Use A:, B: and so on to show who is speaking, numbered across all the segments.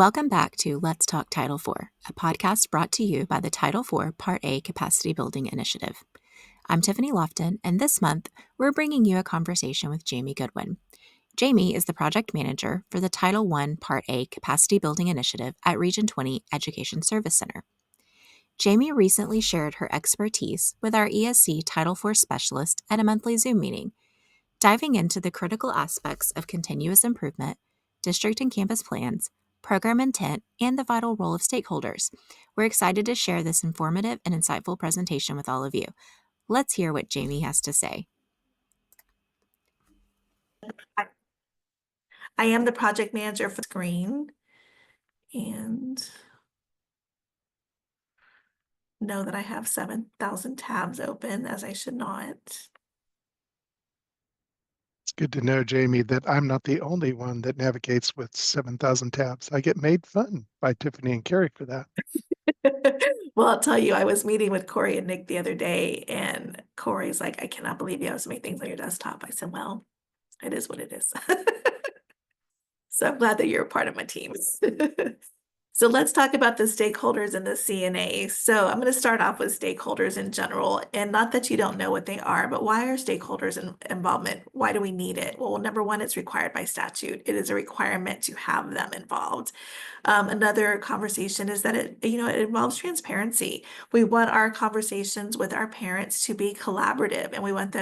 A: Welcome back to Let's Talk Title IV, a podcast brought to you by the Title IV Part A Capacity Building Initiative. I'm Tiffany Lofton, and this month we're bringing you a conversation with Jamie Goodwin. Jamie is the project manager for the Title I Part A Capacity Building Initiative at Region 20 Education Service Center. Jamie recently shared her expertise with our ESC Title IV specialist at a monthly Zoom meeting, diving into the critical aspects of continuous improvement, district and campus plans, program intent, and the vital role of stakeholders. We're excited to share this informative and insightful presentation with all of you. Let's hear what Jamie has to say.
B: I am the project manager for Screen, and know that I have 7,000 tabs open, as I should not.
C: It's good to know, Jamie, that I'm not the only one that navigates with 7,000 tabs. I get made fun by Tiffany and Carrie for that.
B: Well, I'll tell you, I was meeting with Corey and Nick the other day, and Corey's like, I cannot believe you have so many things on your desktop. I said, well, it is what it is. So I'm glad that you're a part of my team. So let's talk about the stakeholders in the CNA. So I'm going to start off with stakeholders in general, and not that you don't know what they are, but why are stakeholders involvement? Why do we need it? Well, number one, it's required by statute. It is a requirement to have them involved. Another conversation is that it involves transparency. We want our conversations with our parents to be collaborative, and we want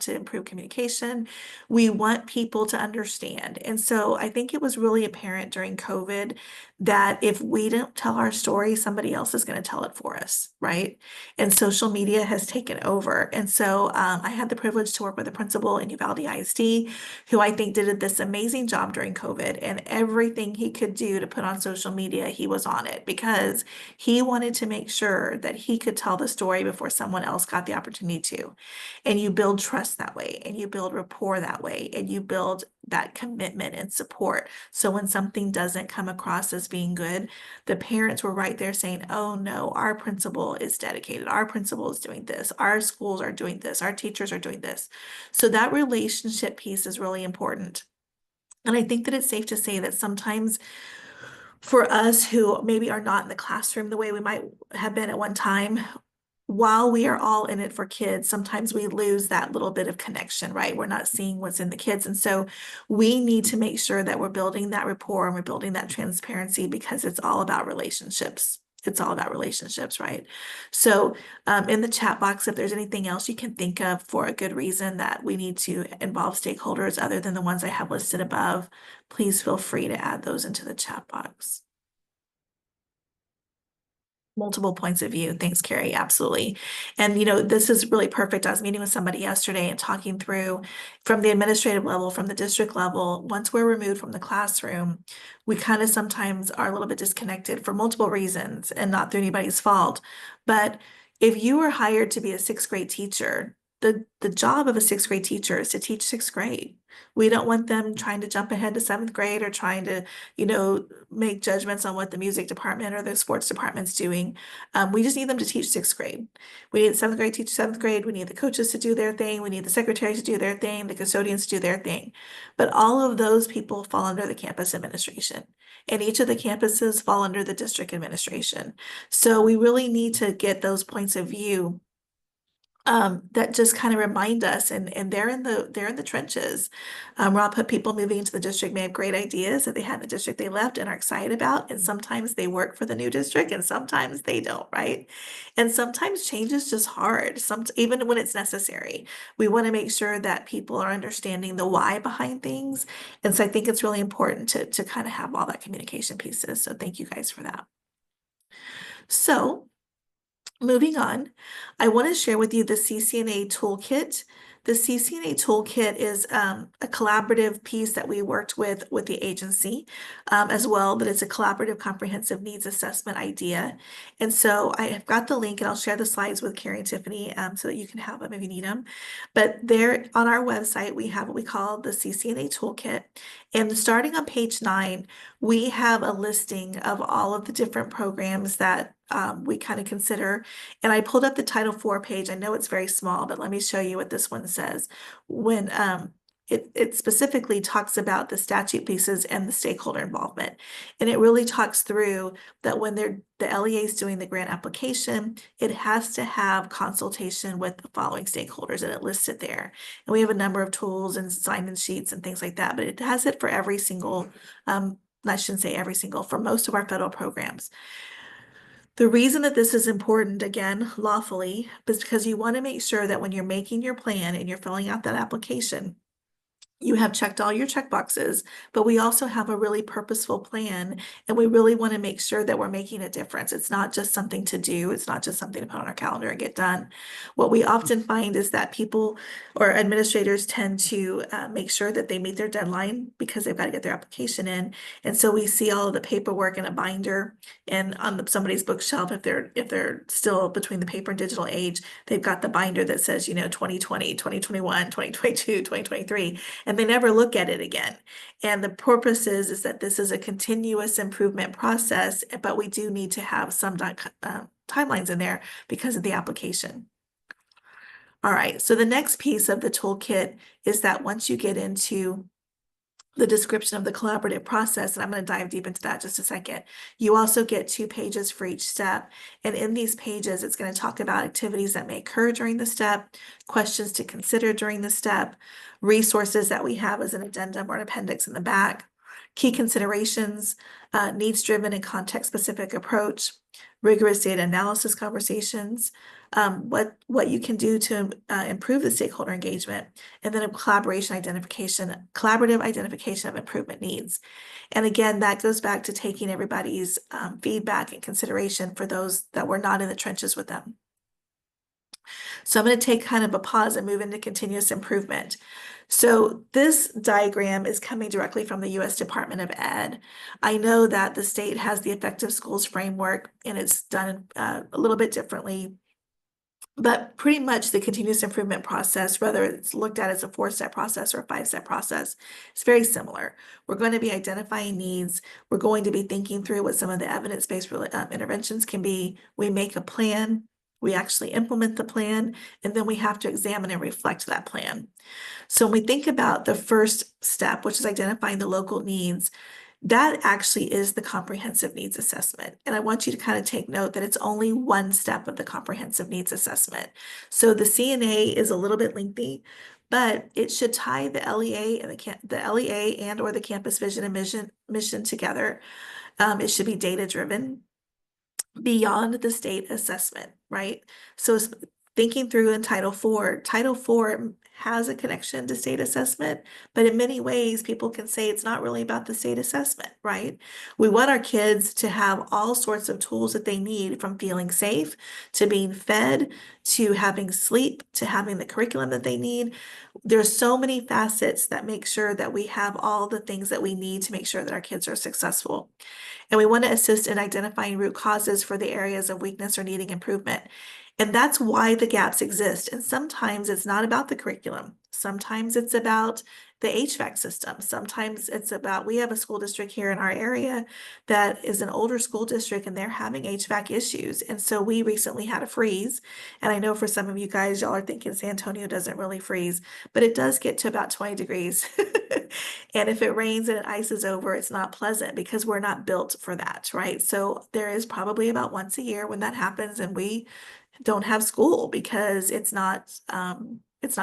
B: to improve communication. We want people to understand. And so I think it was really apparent during COVID that if we don't tell our story, somebody else is going to tell it for us, right? And social media has taken over. And so I had the privilege to work with a principal in Uvalde ISD who I think did this amazing job during COVID, and everything he could do to put on social media, he was on it because he wanted to make sure that he could tell the story before someone else got the opportunity to. And you build trust that way, and you build rapport that way, and you build that commitment and support. So when something doesn't come across as being good, the parents were right there saying, oh no, our principal is dedicated. Our principal is doing this. Our schools are doing this. Our teachers are doing this. So that relationship piece is really important. And I think that it's safe to say that sometimes for us who maybe are not in the classroom the way we might have been at one time, while we are all in it for kids, sometimes we lose that little bit of connection, right? We're not seeing what's in the kids. And so we need to make sure that we're building that rapport and we're building that transparency, because it's all about relationships. It's all about relationships, right? So in the chat box, if there's anything else you can think of for a good reason that we need to involve stakeholders other than the ones I have listed above, please feel free to add those into the chat box. Multiple points of view. Thanks, Carrie. Absolutely. And, this is really perfect. I was meeting with somebody yesterday and talking through from the administrative level, from the district level, once we're removed from the classroom, we kind of sometimes are a little bit disconnected for multiple reasons and not through anybody's fault. But if you were hired to be a sixth grade teacher, the job of a sixth grade teacher is to teach sixth grade. We don't want them trying to jump ahead to seventh grade or trying to, make judgments on what the music department or the sports department's doing. We just need them to teach sixth grade. We need the seventh grade to teach seventh grade. We need the coaches to do their thing. We need the secretaries to do their thing, the custodians to do their thing. But all of those people fall under the campus administration, and each of the campuses fall under the district administration. So we really need to get those points of view that just kind of remind us, and they're in the trenches. Where I'll put people moving into the district may have great ideas that they had in the district they left and are excited about, and sometimes they work for the new district and sometimes they don't, right? And sometimes change is just hard, even when it's necessary. We want to make sure that people are understanding the why behind things. And so I think it's really important to kind of have all that communication pieces. So thank you guys for that. So moving on, I want to share with you the CCNA toolkit. The CCNA toolkit is a collaborative piece that we worked with the agency as well, but it's a collaborative comprehensive needs assessment idea. And so I have got the link, and I'll share the slides with Carrie and Tiffany so that you can have them if you need them. But there on our website, we have what we call the CCNA toolkit. And starting on page 9, we have a listing of all of the different programs that we kind of consider. And I pulled up the Title IV page. I know it's very small, but let me show you what this one says. When it specifically talks about the statute pieces and the stakeholder involvement. And it really talks through that when the LEA is doing the grant application, it has to have consultation with the following stakeholders, and it lists it there. And we have a number of tools and sign-in sheets and things like that, but it has it for every single, I shouldn't say every single, for most of our federal programs. The reason that this is important, again, lawfully, is because you want to make sure that when you're making your plan and you're filling out that application, you have checked all your check boxes, but we also have a really purposeful plan, and we really want to make sure that we're making a difference. It's not just something to do. It's not just something to put on our calendar and get done. What we often find is that people or administrators tend to make sure that they meet their deadline because they've got to get their application in. And so we see all of the paperwork in a binder and on somebody's bookshelf, if they're still between the paper and digital age, they've got the binder that says, 2020, 2021, 2022, 2023. And they never look at it again. And the purpose is that this is a continuous improvement process, but we do need to have some timelines in there because of the application. All right, so the next piece of the toolkit is that once you get into the description of the collaborative process, and I'm going to dive deep into that just a second. You also get 2 pages for each step. And in these pages, it's going to talk about activities that may occur during the step, questions to consider during the step, resources that we have as an addendum or an appendix in the back, key considerations, needs-driven and context-specific approach, rigorous data analysis conversations, what you can do to improve the stakeholder engagement, and then a collaborative identification of improvement needs. And again, that goes back to taking everybody's feedback and consideration for those that were not in the trenches with them. So I'm going to take kind of a pause and move into continuous improvement. So this diagram is coming directly from the U.S. Department of Ed. I know that the state has the Effective Schools Framework, and it's done a little bit differently. But pretty much the continuous improvement process, whether it's looked at as a 4-step process or a 5-step process, it's very similar. We're going to be identifying needs. We're going to be thinking through what some of the evidence-based interventions can be. We make a plan. We actually implement the plan, and then we have to examine and reflect that plan. So when we think about the first step, which is identifying the local needs, that actually is the comprehensive needs assessment. And I want you to kind of take note that it's only one step of the comprehensive needs assessment. So the CNA is a little bit lengthy, but it should tie the LEA and the LEA and or the campus vision and mission together. It should be data driven beyond the state assessment, right? So thinking through in Title IV has a connection to state assessment, but in many ways, people can say it's not really about the state assessment, right? We want our kids to have all sorts of tools that they need, from feeling safe, to being fed, to having sleep, to having the curriculum that they need. There's so many facets that make sure that we have all the things that we need to make sure that our kids are successful. And we want to assist in identifying root causes for the areas of weakness or needing improvement. And that's why the gaps exist. And sometimes it's not about the curriculum. Sometimes it's about the HVAC system. Sometimes it's about, we have a school district here in our area that is an older school district, and they're having HVAC issues. And so we recently had a freeze. And I know for some of you guys, y'all are thinking San Antonio doesn't really freeze, but it does get to about 20 degrees. And if it rains and it ices over, it's not pleasant because we're not built for that, right? So there is probably about once a year when that happens, and we don't have school because it's not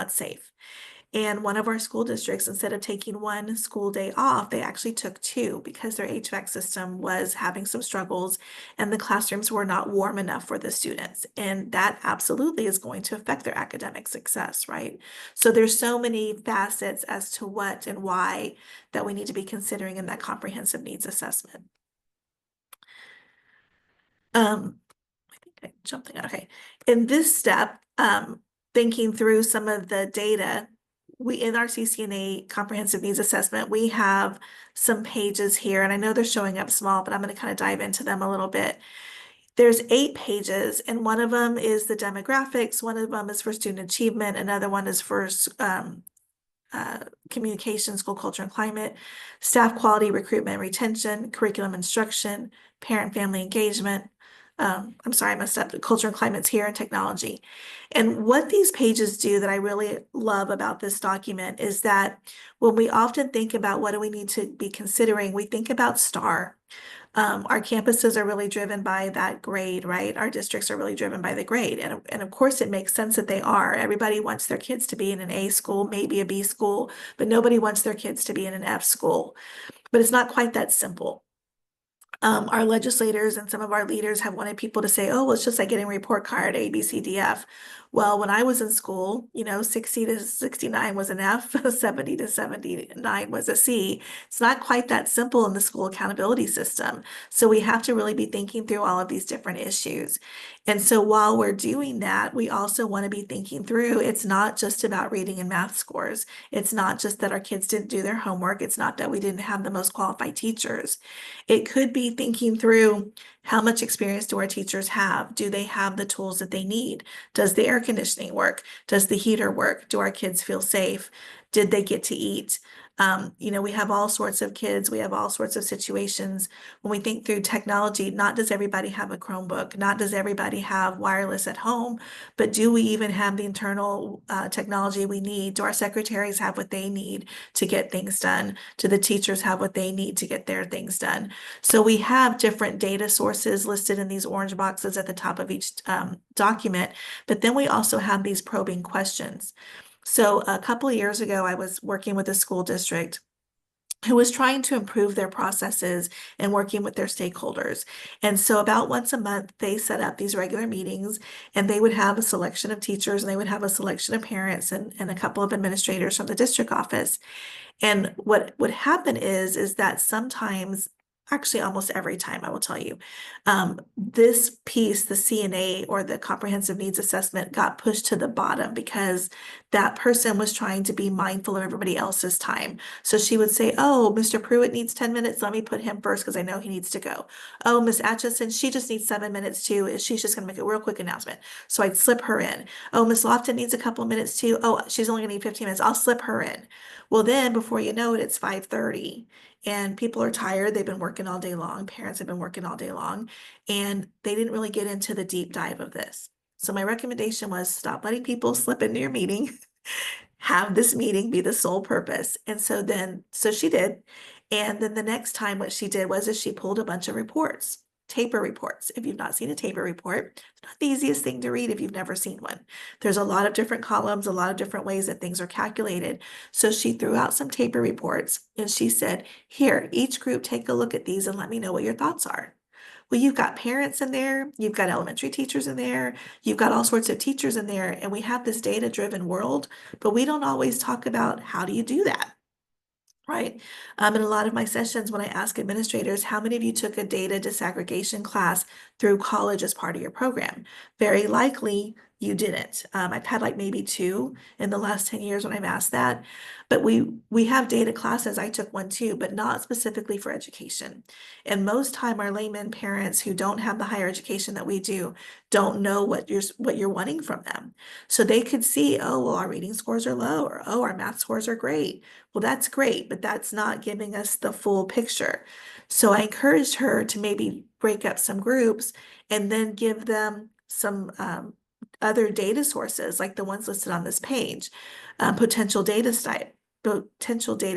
B: safe. And one of our school districts, instead of taking one school day off, they actually took 2 because their HVAC system was having some struggles and the classrooms were not warm enough for the students. And that absolutely is going to affect their academic success, right? So there's so many facets as to what and why that we need to be considering in that comprehensive needs assessment. I think jumping out. Okay. In this step, thinking through some of the data, in our CCNA comprehensive needs assessment, we have some pages here, and I know they're showing up small, but I'm going to kind of dive into them a little bit. There's 8 pages, and one of them is the demographics, one of them is for student achievement, another one is for communication, school culture and climate, staff quality, recruitment, retention, curriculum instruction, parent family engagement, I'm sorry, I messed up, culture and climates here and technology. And what these pages do that I really love about this document is that when we often think about what do we need to be considering, we think about STAR. Our campuses are really driven by that grade, right? Our districts are really driven by the grade. And of course, it makes sense that they are. Everybody wants their kids to be in an A school, maybe a B school, but nobody wants their kids to be in an F school. But it's not quite that simple. Our legislators and some of our leaders have wanted people to say, oh, well, it's just like getting a report card, A, B, C, D, F. Well, when I was in school, 60 to 69 was an F, 70 to 79 was a C. It's not quite that simple in the school accountability system. So we have to really be thinking through all of these different issues. And so while we're doing that, we also want to be thinking through, it's not just about reading and math scores. It's not just that our kids didn't do their homework. It's not that we didn't have the most qualified teachers. It could be thinking through how much experience do our teachers have? Do they have the tools that they need? Does the air conditioning work? Does the heater work? Do our kids feel safe? Did they get to eat? We have all sorts of kids. We have all sorts of situations. When we think through technology, not does everybody have a Chromebook, not does everybody have wireless at home, but do we even have the internal technology we need? Do our secretaries have what they need to get things done? Do the teachers have what they need to get their things done? So we have different data sources listed in these orange boxes at the top of each document, but then we also have these probing questions. So a couple of years ago, I was working with a school district who was trying to improve their processes and working with their stakeholders. And so about once a month, they set up these regular meetings and they would have a selection of teachers and they would have a selection of parents and a couple of administrators from the district office. And what would happen is that sometimes, actually almost every time, I will tell you, this piece, the CNA or the comprehensive needs assessment, got pushed to the bottom because that person was trying to be mindful of everybody else's time. So she would say, oh, Mr. Pruitt needs 10 minutes. Let me put him first because I know he needs to go. Oh, Miss Atchison, she just needs 7 minutes too. She's just going to make a real quick announcement. So I'd slip her in. Oh, Miss Lofton needs a couple of minutes too. Oh, she's only going to need 15 minutes. I'll slip her in. Well, then before you know it, it's 5:30 and people are tired. They've been working all day long. Parents have been working all day long and they didn't really get into the deep dive of this. So my recommendation was stop letting people slip into your meeting, have this meeting be the sole purpose. And so she did. And then the next time what she did was she pulled a bunch of reports. Taper reports. If you've not seen a taper report, it's not the easiest thing to read if you've never seen one. There's a lot of different columns, a lot of different ways that things are calculated. So she threw out some taper reports and she said, here, each group take a look at these and let me know what your thoughts are. Well, you've got parents in there, you've got elementary teachers in there, you've got all sorts of teachers in there, and we have this data-driven world, but we don't always talk about how do you do that? Right. In a lot of my sessions, when I ask administrators, how many of you took a data disaggregation class through college as part of your program? Very likely you didn't. I've had like maybe 2 in the last 10 years when I've asked that. But we have data classes. I took one too, but not specifically for education. And most time our layman parents who don't have the higher education that we do don't know what you're wanting from them. So they could see, oh, well, our reading scores are low, or oh, our math scores are great. Well, that's great, but that's not giving us the full picture. So I encouraged her to maybe break up some groups and then give them some other data sources like the ones listed on this page, potential data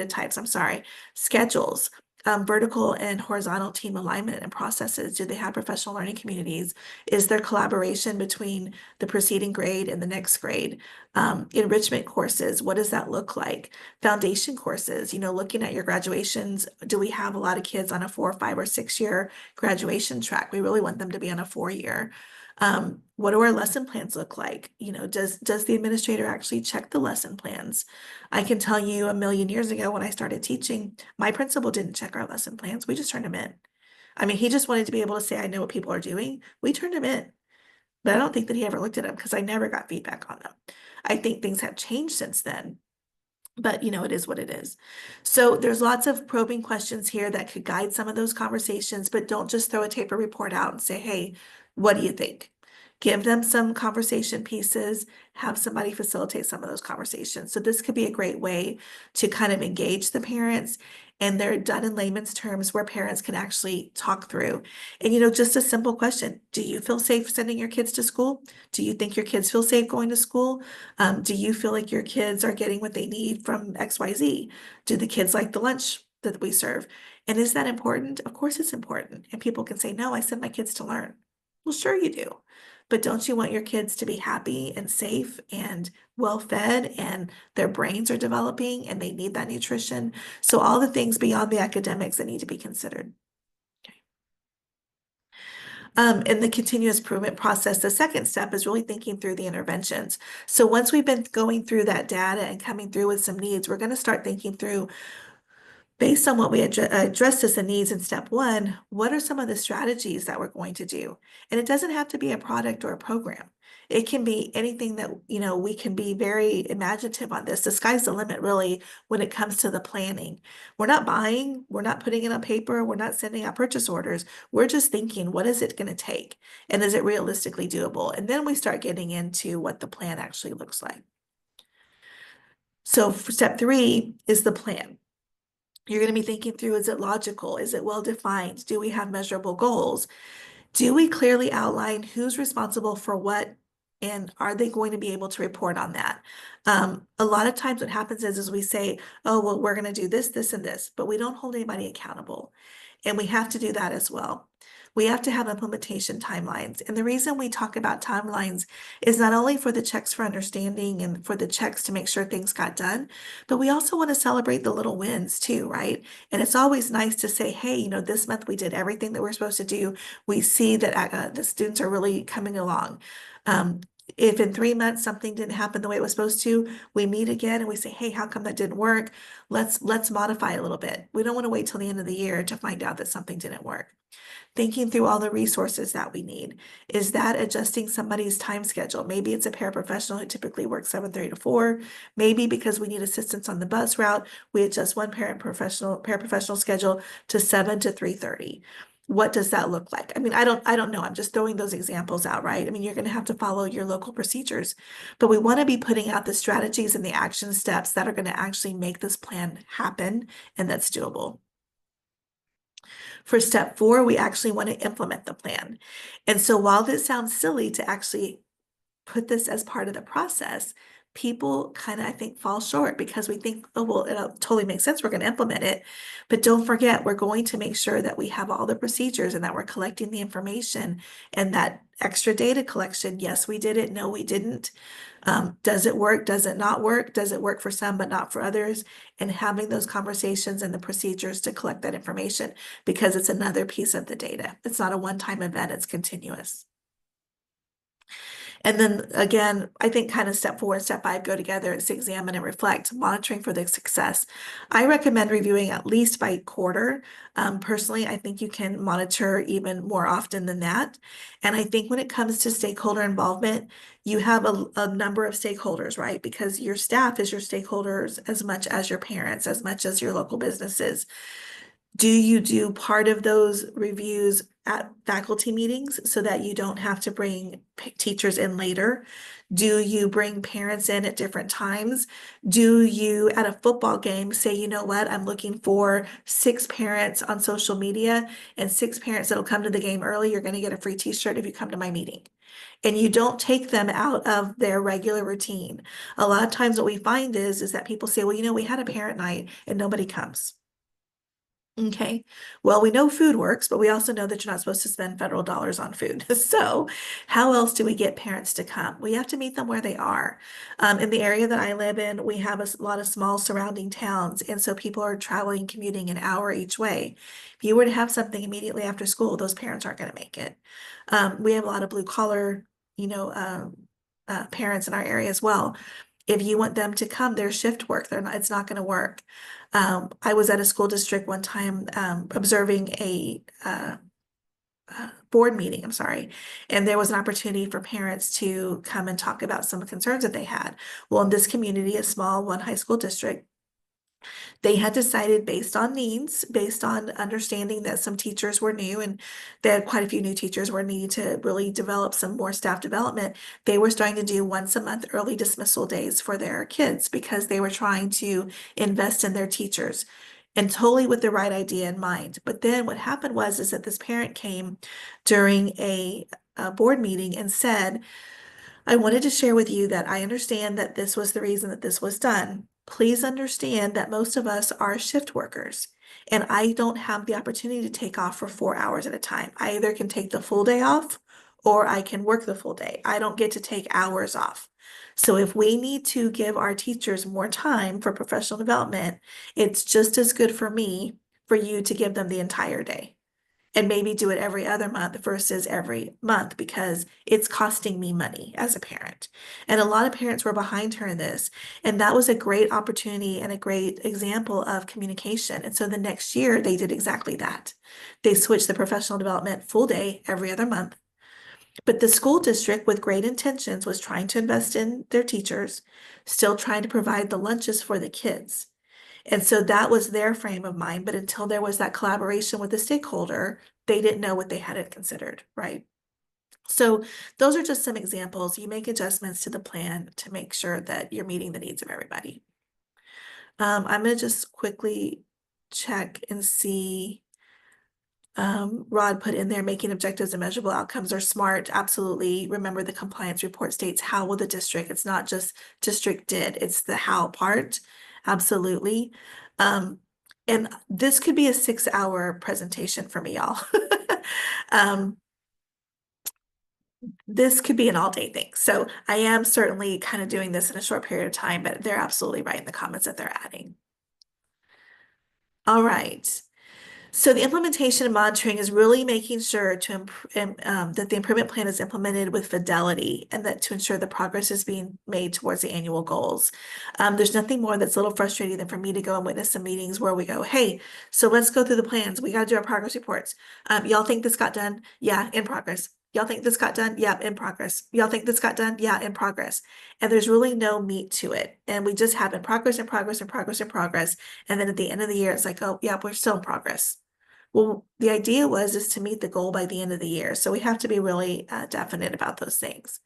B: types, I'm sorry, schedules, vertical and horizontal team alignment and processes. Do they have professional learning communities? Is there collaboration between the preceding grade and the next grade? Enrichment courses, what does that look like? Foundation courses, looking at your graduations, do we have a lot of kids on a 4, 5, or 6 year graduation track? We really want them to be on a 4 year. What do our lesson plans look like? Does the administrator actually check the lesson plans? I can tell you a million years ago when I started teaching, my principal didn't check our lesson plans. We just turned them in. I mean, he just wanted to be able to say, I know what people are doing. We turned them in. But I don't think that he ever looked at them because I never got feedback on them. I think things have changed since then. But it is what it is. So there's lots of probing questions here that could guide some of those conversations, but don't just throw a taper report out and say, hey, what do you think? Give them some conversation pieces, have somebody facilitate some of those conversations. So this could be a great way to kind of engage the parents, and they're done in layman's terms where parents can actually talk through. And just a simple question: do you feel safe sending your kids to school? Do you think your kids feel safe going to school? Do you feel like your kids are getting what they need from XYZ? Do the kids like the lunch that we serve? And is that important? Of course it's important. And people can say, no, I send my kids to learn. Well, sure you do. But don't you want your kids to be happy and safe and well fed, and their brains are developing and they need that nutrition? So all the things beyond the academics that need to be considered. In the continuous improvement process, the second step is really thinking through the interventions. So once we've been going through that data and coming through with some needs, we're going to start thinking through, based on what we addressed as the needs in step one, what are some of the strategies that we're going to do? And it doesn't have to be a product or a program. It can be anything that, we can be very imaginative on this. The sky's the limit, really, when it comes to the planning. We're not buying, we're not putting it on paper, we're not sending out purchase orders. We're just thinking, what is it going to take? And is it realistically doable? And then we start getting into what the plan actually looks like. So for step three is the plan. You're going to be thinking through, is it logical? Is it well defined? Do we have measurable goals? Do we clearly outline who's responsible for what? And are they going to be able to report on that? A lot of times what happens is we say, oh, well, we're going to do this, this, and this, but we don't hold anybody accountable. And we have to do that as well. We have to have implementation timelines. And the reason we talk about timelines is not only for the checks for understanding and for the checks to make sure things got done, but we also want to celebrate the little wins too, right? And it's always nice to say, hey, this month we did everything that we're supposed to do. We see that the students are really coming along. If in 3 months something didn't happen the way it was supposed to, we meet again and we say, hey, how come that didn't work? Let's modify a little bit. We don't want to wait till the end of the year to find out that something didn't work. Thinking through all the resources that we need. Is that adjusting somebody's time schedule? Maybe it's a paraprofessional who typically works 7:30 to 4. Maybe because we need assistance on the bus route, we adjust one paraprofessional schedule to 7 to 3:30. What does that look like? I mean, I don't know. I'm just throwing those examples out, right? I mean, you're going to have to follow your local procedures, but we want to be putting out the strategies and the action steps that are going to actually make this plan happen and that's doable. For step four, we actually want to implement the plan. And so while this sounds silly to actually put this as part of the process, people kind of, I think, fall short because we think, oh, well, it totally makes sense. We're going to implement it. But don't forget, we're going to make sure that we have all the procedures and that we're collecting the information and that extra data collection. Yes, we did it. No, we didn't. Does it work? Does it not work? Does it work for some, but not for others? And having those conversations and the procedures to collect that information, because it's another piece of the data. It's not a one-time event, it's continuous. And then again, I think kind of step four and step five go together. It's examine and reflect, monitoring for the success. I recommend reviewing at least by quarter. Personally, I think you can monitor even more often than that. And I think when it comes to stakeholder involvement, you have a number of stakeholders, right? Because your staff is your stakeholders as much as your parents, as much as your local businesses. Do you do part of those reviews at faculty meetings so that you don't have to bring teachers in later? Do you bring parents in at different times? Do you, at a football game, say, you know what, I'm looking for 6 parents on social media and 6 parents that'll come to the game early. You're going to get a free t-shirt if you come to my meeting. And you don't take them out of their regular routine. A lot of times what we find is that people say, well, we had a parent night and nobody comes. Okay, well, we know food works, but we also know that you're not supposed to spend federal dollars on food. So how else do we get parents to come? We have to meet them where they are. In the area that I live in, we have a lot of small surrounding towns. And so people are traveling, commuting an hour each way. If you were to have something immediately after school, those parents aren't going to make it. We have a lot of blue collar, parents in our area as well. If you want them to come, their shift work, it's not going to work. I was at a school district one time observing a board meeting, I'm sorry, and there was an opportunity for parents to come and talk about some concerns that they had. Well, in this community, a small one high school district, They had decided based on needs, based on understanding that some teachers were new and that quite a few new teachers were needing to really develop some more staff development. They were starting to do once a month early dismissal days for their kids because they were trying to invest in their teachers and totally with the right idea in mind. But then what happened was is that this parent came during a board meeting and said, I wanted to share with you that I understand that this was the reason that this was done. Please understand that most of us are shift workers, and I don't have the opportunity to take off for 4 hours at a time. I either can take the full day off or I can work the full day. I don't get to take hours off. So if we need to give our teachers more time for professional development, it's just as good for me for you to give them the entire day and maybe do it every other month versus every month because it's costing me money as a parent. And a lot of parents were behind her in this. And that was a great opportunity and a great example of communication. And so the next year they did exactly that. They switched the professional development full day every other month. But the school district, with great intentions, was trying to invest in their teachers, still trying to provide the lunches for the kids. And so that was their frame of mind. But until there was that collaboration with the stakeholder, they didn't know what they had considered, right? So those are just some examples. You make adjustments to the plan to make sure that you're meeting the needs of everybody. I'm going to just quickly check and see. Rod put in there, making objectives and measurable outcomes are smart. Absolutely. Remember, the compliance report states how will the district, it's not just district did, it's the how part. Absolutely. And this could be a 6-hour presentation for me, y'all. um, this could be an all-day thing. So I am certainly kind of doing this in a short period of time, but they're absolutely right in the comments that they're adding. All right. So the implementation and monitoring is really making sure that the improvement plan is implemented with fidelity and that to ensure the progress is being made towards the annual goals. There's nothing more that's a little frustrating than for me to go and witness some meetings where we go, hey, so let's go through the plans. We got to do our progress reports. Y'all think this got done? Yeah, in progress. Y'all think this got done? Yeah, in progress. Y'all think this got done? Yeah, in progress. And there's really no meat to it. And we just have in progress, in progress, in progress, in progress. And then at the end of the year, it's like, oh, yeah, we're still in progress. Well, the idea is to meet the goal by the end of the year. So we have to be really definite about those things.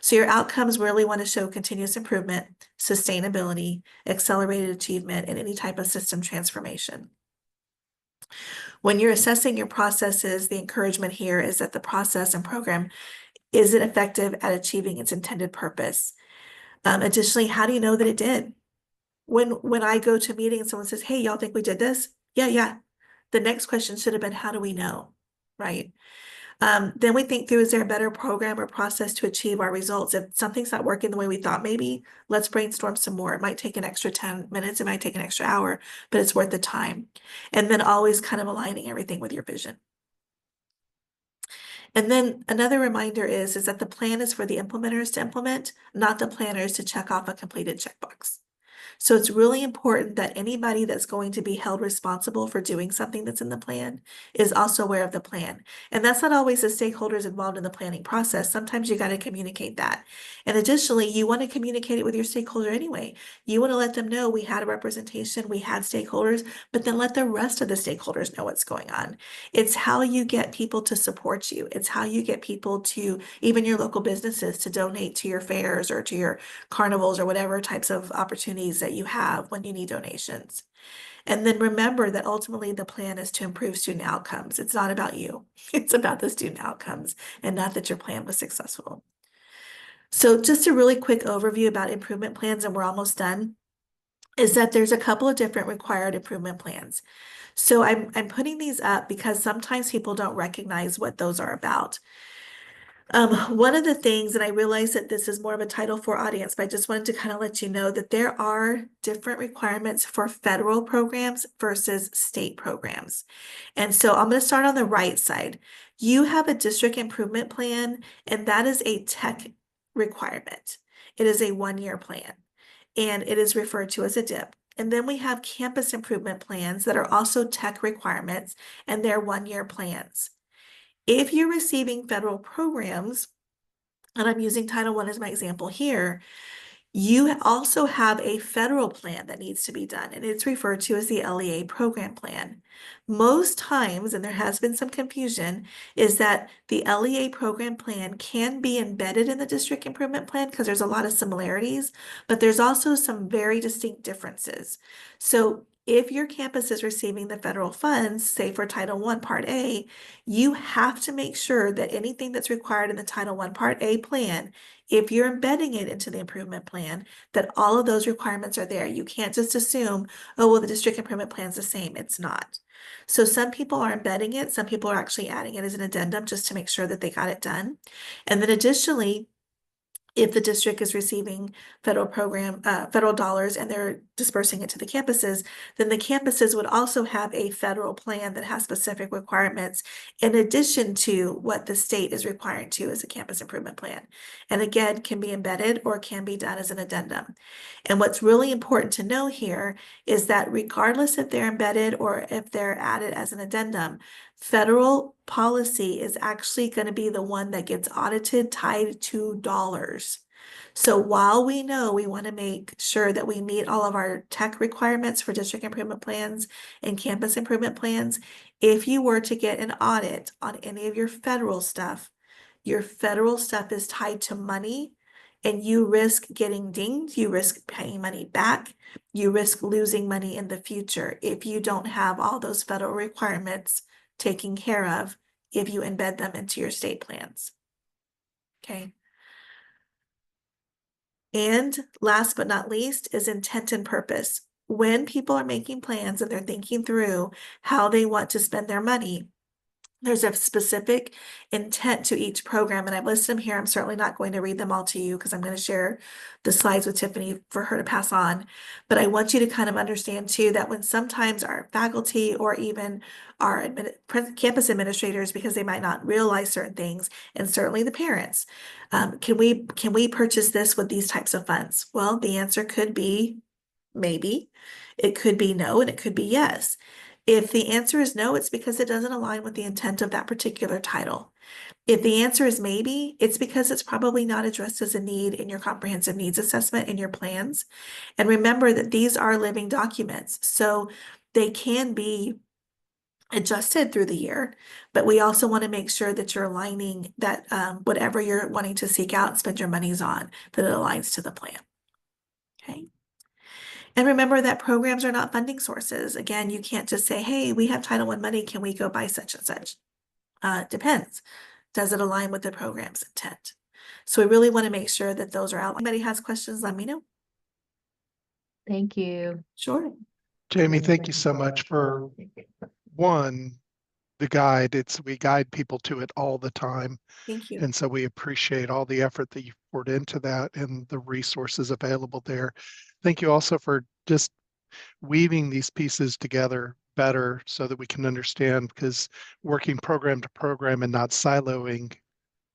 B: So your outcomes really want to show continuous improvement, sustainability, accelerated achievement, and any type of system transformation. When you're assessing your processes, the encouragement here is that the process and program is it effective at achieving its intended purpose. Additionally, how do you know that it did? When I go to a meeting and someone says, hey, y'all think we did this? Yeah. The next question should have been, how do we know? Right? Then we think through, is there a better program or process to achieve our results? If something's not working the way we thought, maybe let's brainstorm some more. It might take an extra 10 minutes, it might take an extra hour, but it's worth the time. And then always kind of aligning everything with your vision. And then another reminder is that the plan is for the implementers to implement, not the planners to check off a completed checkbox. So it's really important that anybody that's going to be held responsible for doing something that's in the plan is also aware of the plan. And that's not always the stakeholders involved in the planning process. Sometimes you got to communicate that. And additionally, you want to communicate it with your stakeholder anyway. You want to let them know we had a representation, we had stakeholders, but then let the rest of the stakeholders know what's going on. It's how you get people to support you. It's how you get people to, even your local businesses, to donate to your fairs or to your carnivals or whatever types of opportunities that you have when you need donations. And then remember that ultimately the plan is to improve student outcomes. It's not about you. It's about the student outcomes and not that your plan was successful. So just a really quick overview about improvement plans, and we're almost done, is that there's a couple of different required improvement plans. So I'm putting these up because sometimes people don't recognize what those are about. One of the things, and I realize that this is more of a Title IV audience, but I just wanted to kind of let you know that there are different requirements for federal programs versus state programs. And so I'm going to start on the right side. You have a district improvement plan, and that is a tech requirement. It is a 1-year plan, and it is referred to as a DIP. And then we have campus improvement plans that are also tech requirements, and they're 1-year plans. If you're receiving federal programs, and I'm using Title I as my example here, You also have a federal plan that needs to be done, and it's referred to as the LEA program plan. Most times, and there has been some confusion, is that the LEA program plan can be embedded in the district improvement plan because there's a lot of similarities, but there's also some very distinct differences. So if your campus is receiving the federal funds, say for Title I Part A, you have to make sure that anything that's required in the Title I Part A plan, if you're embedding it into the improvement plan, that all of those requirements are there. You can't just assume, oh, well, the district improvement plan is the same. It's not. So some people are embedding it. Some people are actually adding it as an addendum just to make sure that they got it done. And then additionally, if the district is receiving federal dollars and they're dispersing it to the campuses, then the campuses would also have a federal plan that has specific requirements in addition to what the state is requiring to as a campus improvement plan. And again, can be embedded or can be done as an addendum. And what's really important to know here is that regardless if they're embedded or if they're added as an addendum, federal policy is actually going to be the one that gets audited tied to dollars. So while we know we want to make sure that we meet all of our tech requirements for district improvement plans and campus improvement plans, if you were to get an audit on any of your federal stuff, your federal stuff is tied to money and you risk getting dinged, you risk paying money back, you risk losing money in the future if you don't have all those federal requirements taken care of if you embed them into your state plans. Okay. And last but not least is intent and purpose. When people are making plans and they're thinking through how they want to spend their money, there's a specific intent to each program, and I've listed them here. I'm certainly not going to read them all to you because I'm going to share the slides with Tiffany for her to pass on. But I want you to kind of understand too that when sometimes our faculty or even our campus administrators, because they might not realize certain things, and certainly the parents, can we purchase this with these types of funds? Well, the answer could be maybe, it could be no, and it could be yes. If the answer is no, it's because it doesn't align with the intent of that particular title. If the answer is maybe, it's because it's probably not addressed as a need in your comprehensive needs assessment in your plans. And remember that these are living documents, so they can be adjusted through the year, but we also want to make sure that you're aligning that whatever you're wanting to seek out and spend your monies on, that it aligns to the plan. Okay. And remember that programs are not funding sources. Again, you can't just say, hey, we have Title I money, can we go buy such and such? Depends. Does it align with the program's intent? So we really want to make sure that those are out. Anybody has questions, let me know.
D: Thank you.
B: Sure.
C: Jamie, thank you so much for the guide. We guide people to it all the time.
B: Thank you.
C: And so we appreciate all the effort that you've poured into that and the resources available there. Thank you also for just weaving these pieces together better so that we can understand, because working program to program and not siloing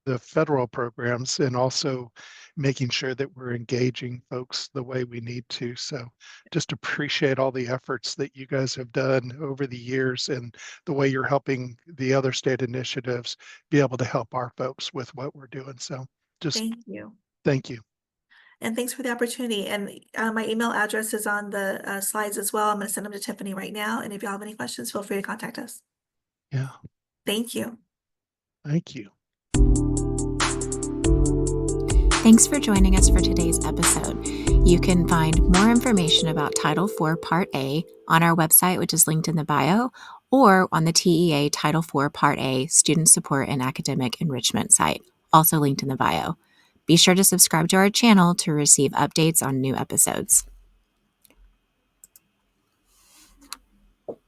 C: the federal programs, and also making sure that we're engaging folks the way we need to. So just appreciate all the efforts that you guys have done over the years and the way you're helping the other state initiatives be able to help our folks with what we're doing. So just
B: Thank you.
C: thank you.
B: And thanks for the opportunity. And my email address is on the slides as well. I'm going to send them to Tiffany right now. And if y'all have any questions, feel free to contact us.
C: Yeah,
B: Thank you.
C: thank you.
A: Thanks for joining us for today's episode. You can find more information about Title IV Part A on our website, which is linked in the bio, or on the TEA Title IV Part A Student Support and Academic Enrichment site, also linked in the bio. Be sure to subscribe to our channel to receive updates on new episodes.